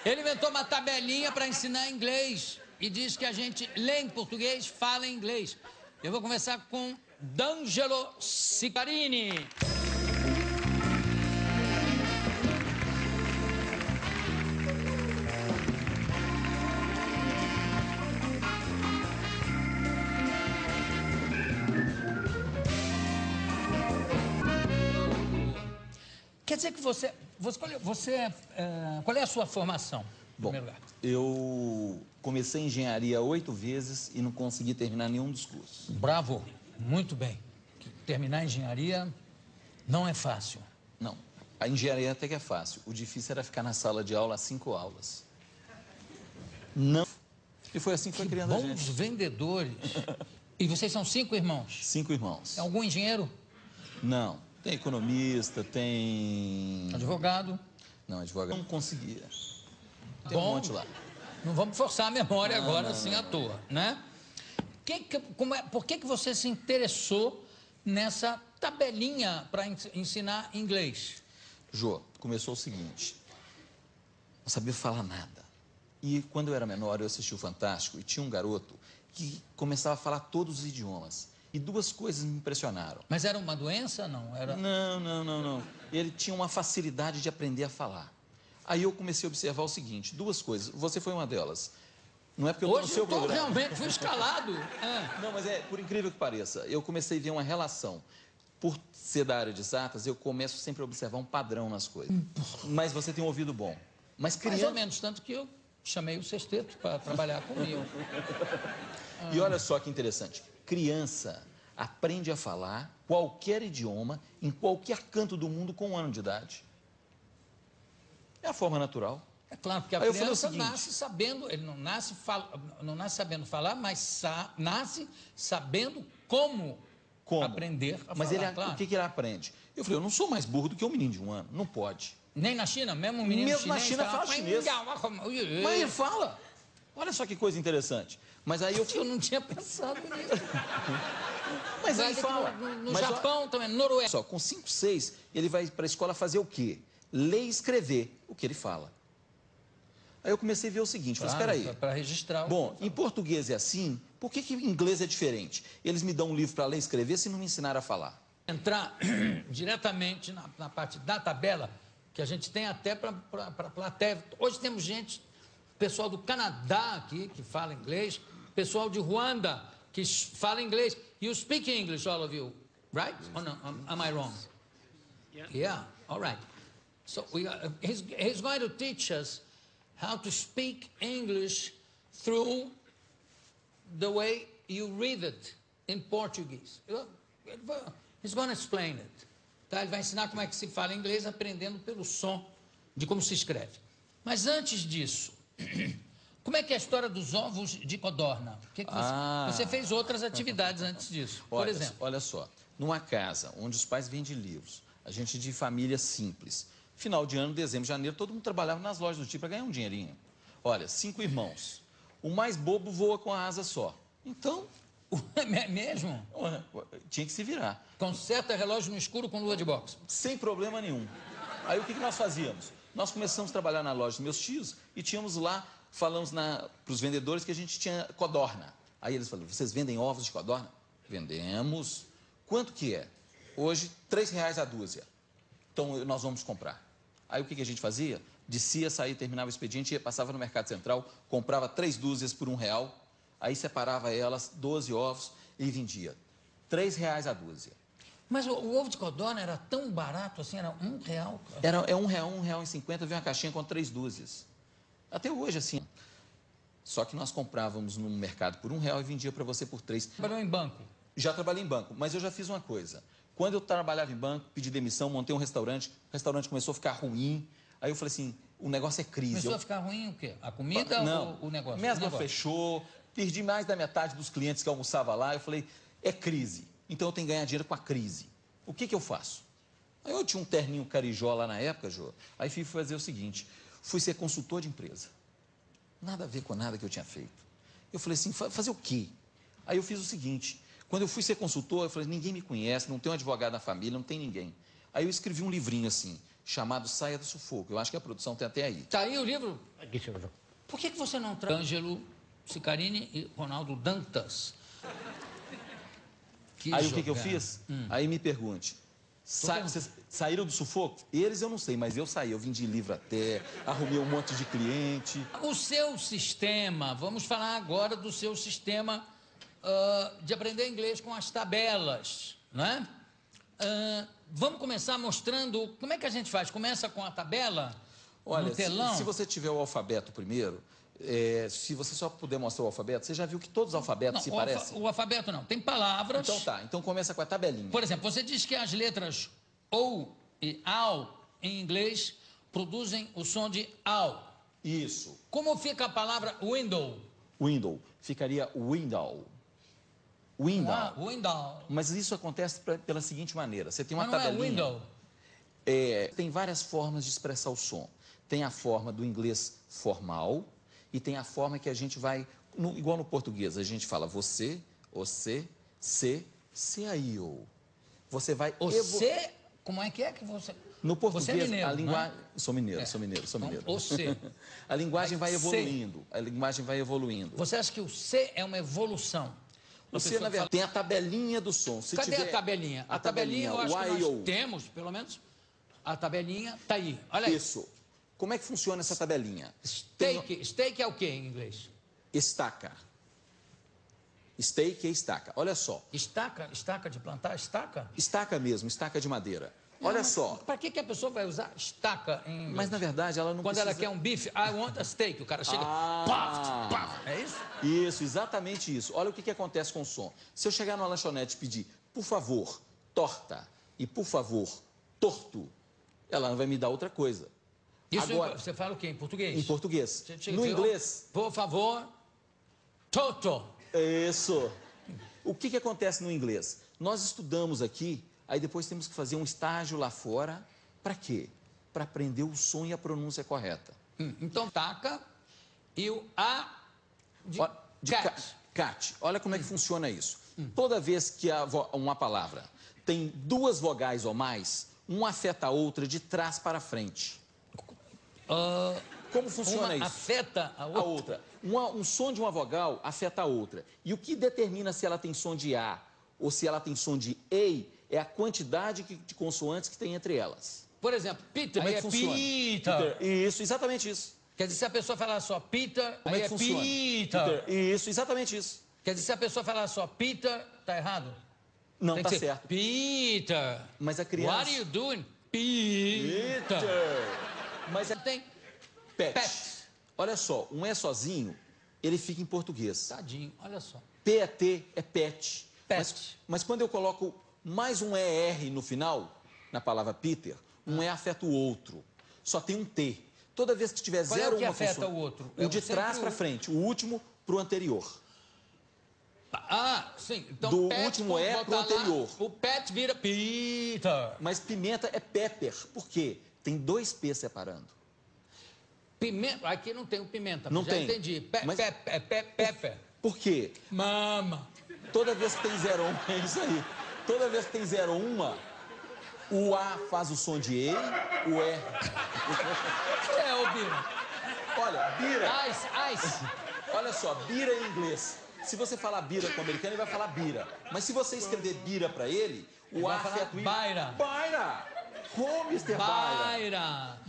Ele inventou uma tabelinha para ensinar inglês e diz que a gente lê em português, fala em inglês. Eu vou conversar com D'Angelo Sicarini. Quer dizer que qual é a sua formação, em primeiro lugar? Eu comecei engenharia 8 vezes e não consegui terminar nenhum dos cursos. Bravo, muito bem. Terminar engenharia não é fácil. Não, a engenharia até que é fácil. O difícil era ficar na sala de aula 5 aulas. Não. E foi assim que foi criando a gente. Bons vendedores. E vocês são 5 irmãos? 5 irmãos. É algum engenheiro? Não. Tem economista, tem... Advogado? Não, advogado não conseguia. Tem um monte lá. Não vamos forçar a memória agora assim à toa, né? Por que você se interessou nessa tabelinha para ensinar inglês? Jô, começou o seguinte. Não sabia falar nada. E quando eu era menor, eu assisti o Fantástico e tinha um garoto que começava a falar todos os idiomas. E 2 coisas me impressionaram. Mas era uma doença, não? Era... Não. Ele tinha uma facilidade de aprender a falar. Aí eu comecei a observar o seguinte, 2 coisas. Você foi uma delas. Não é porque eu estou no seu programa. Realmente fui escalado. Não, mas por incrível que pareça, eu comecei a ver uma relação. Por ser da área de exatas, eu começo sempre a observar um padrão nas coisas. Mas você tem um ouvido bom. Mas criança... Mais ou menos, tanto que eu chamei o sexteto para trabalhar comigo. E olha só que interessante. Criança aprende a falar qualquer idioma em qualquer canto do mundo com 1 ano de idade. É a forma natural. É claro, porque a criança nasce sabendo, ele não nasce sabendo falar, mas nasce sabendo como aprender a falar. Mas o que ele aprende? Eu falei, eu não sou mais burro do que um menino de 1 ano, não pode. Nem na China, mesmo um menino chinês? Mesmo na China fala chinês. Mas ele fala. Olha só que coisa interessante. Mas aí eu não tinha pensado nisso. Mas ele fala. No Japão também, Noruega. Só, com 5, 6, ele vai para a escola fazer o quê? Ler e escrever o que ele fala. Aí eu comecei a ver o seguinte, falei, espera aí. Para registrar. Bom, em português é assim, por que em inglês é diferente? Eles me dão um livro para ler e escrever se não me ensinaram a falar. Entrar diretamente na parte da tabela, que a gente tem até para plateia. Hoje temos gente... Pessoal do Canadá aqui, que fala inglês. Pessoal de Ruanda, que fala inglês. You speak English, all of you, right? Or no? Am I wrong? Yeah, all right. So he's going to teach us how to speak English through the way you read it in Portuguese. He's going to explain it. Tá? Ele vai ensinar como é que se fala inglês, aprendendo pelo som de como se escreve. Mas antes disso... Como é que é a história dos ovos de codorna? Você fez outras atividades antes disso, por exemplo. Olha só, numa casa onde os pais vendem livros, a gente de família simples, final de ano, dezembro, janeiro, todo mundo trabalhava nas lojas do tipo para ganhar um dinheirinho. Olha, 5 irmãos, o mais bobo voa com a asa só. Então... É mesmo? Tinha que se virar. Conserta relógio no escuro com luva de boxe. Sem problema nenhum. Aí o que nós fazíamos? Nós começamos a trabalhar na loja dos meus tios e tínhamos lá, falamos para os vendedores que a gente tinha codorna. Aí eles falaram, vocês vendem ovos de codorna? Vendemos. Quanto que é? Hoje, R$3 a dúzia. Então, nós vamos comprar. Aí o que a gente fazia? Descia, saía, terminava o expediente, passava no Mercado Central, comprava 3 dúzias por R$1, aí separava elas, 12 ovos e vendia. R$3 a dúzia. Mas o ovo de codorna era tão barato assim, era R$1? É R$1, R$1,50, veio uma caixinha com 3 dúzias. Até hoje, assim. Só que nós comprávamos no mercado por R$1 e vendia para você por 3. Trabalhou em banco? Já trabalhei em banco, mas eu já fiz uma coisa. Quando eu trabalhava em banco, pedi demissão, montei um restaurante, o restaurante começou a ficar ruim. Aí eu falei assim, o negócio é crise. Começou a ficar ruim o quê? A comida ou o negócio? Mesmo fechou, perdi mais da metade dos clientes que almoçava lá. Eu falei, é crise. Então eu tenho que ganhar dinheiro com a crise. O que eu faço? Aí eu tinha um terninho carijó lá na época, Jô. Aí fui fazer o seguinte, fui ser consultor de empresa. Nada a ver com nada que eu tinha feito. Eu falei assim, fazer o quê? Aí eu fiz o seguinte, quando eu fui ser consultor, eu falei, ninguém me conhece, não tem um advogado na família, não tem ninguém. Aí eu escrevi um livrinho assim, chamado Saia do Sufoco. Eu acho que a produção tem até aí. Tá aí o livro? Aqui, senhor. Por que você não traz Ângelo Sicarini e Ronaldo Dantas? Aí o que eu fiz? Aí me pergunte. Vocês saíram do sufoco? Eles eu não sei, mas eu saí. Eu vendi livro até, arrumei um monte de cliente. O seu sistema, vamos falar agora do seu sistema de aprender inglês com as tabelas, né? Vamos começar mostrando como é que a gente faz. Começa com a tabela no telão. Se você tiver o alfabeto primeiro, se você só puder mostrar o alfabeto, você já viu que todos os alfabetos se parecem? O alfabeto não, tem palavras. Então tá, então começa com a tabelinha. Por exemplo, você diz que as letras OU e AU em inglês produzem o som de AU. Isso. Como fica a palavra window? Window. Ficaria window. Window. Ah, window. Mas isso acontece pela seguinte maneira. Você tem uma Mas não tabelinha. é window. Tem várias formas de expressar o som. Tem a forma do inglês formal e tem a forma que a gente vai... igual no português, a gente fala você, se, aí, ou. Você vai... Você... Como é que você... No português, você é mineiro, a linguagem... Não é? Sou mineiro. Então, você. A linguagem vai evoluindo. A linguagem vai evoluindo. Você acha que o C é uma evolução? Você, na verdade, tem a tabelinha do som. Cadê a tabelinha? A tabelinha, eu acho que nós temos, pelo menos, a tabelinha tá aí. Olha aí. Isso. Como é que funciona essa tabelinha? Steak é o que em inglês? Estaca. Steak é estaca. Olha só. Estaca de plantar? Estaca? Estaca mesmo, estaca de madeira. Olha só. Para que a pessoa vai usar estaca em inglês? Mas, na verdade, ela não Quando precisa... ela quer um bife, I want a steak. O cara chega, paf, paf. É isso? Isso, exatamente isso. Olha o que acontece com o som. Se eu chegar numa lanchonete e pedir, por favor, torta, e por favor, torto, ela não vai me dar outra coisa. Isso agora, você fala o quê? Em português? Em português. No inglês... Por favor, toto. Isso. O que acontece no inglês? Nós estudamos aqui, aí depois temos que fazer um estágio lá fora. Para quê? Para aprender o som e a pronúncia correta. Então, taca e o A de cat. Cat. Olha como é que funciona isso. Toda vez que uma palavra tem duas vogais ou mais, uma afeta a outra de trás para frente. Como funciona isso? Afeta a outra? Um som de uma vogal afeta a outra. E o que determina se ela tem som de A ou se ela tem som de EI é a quantidade de consoantes que tem entre elas. Por exemplo, Peter, como é que funciona? Peter. Isso, exatamente isso. Quer dizer, se a pessoa falar só Peter, como aí é que funciona? Peter. Isso, exatamente isso. Quer dizer, se a pessoa falar só Peter, tá errado? Não, tá certo. Peter. Mas a criança... What are you doing? Peter. Mas tem pet. Olha só, um E sozinho, ele fica em português. Tadinho, olha só. P-E-T é pet. Pet. Mas quando eu coloco mais um ER no final, na palavra Peter, um E afeta o outro. Só tem um T. Toda vez que tiver Qual zero, é o que afeta o outro? O de trás para frente, o último para o anterior. Sim. Então, do pet, último E para o anterior. O pet vira Peter. Mas pimenta é pepper. Por quê? Tem dois P separando. Pimenta? Aqui não tem o pimenta. Não já tem. Entendi. Pepper. Por quê? Mama. Toda vez que tem 01, é isso aí. Toda vez que tem 01, o A faz o som de EI, o E... ô Bira. Olha, Bira... Ice. Olha só, Bira em inglês. Se você falar Bira com o americano, ele vai falar Bira. Mas se você escrever Bira para ele, o A afeta o I. Baira. Baira! Ô, Mr. Baira! Baira.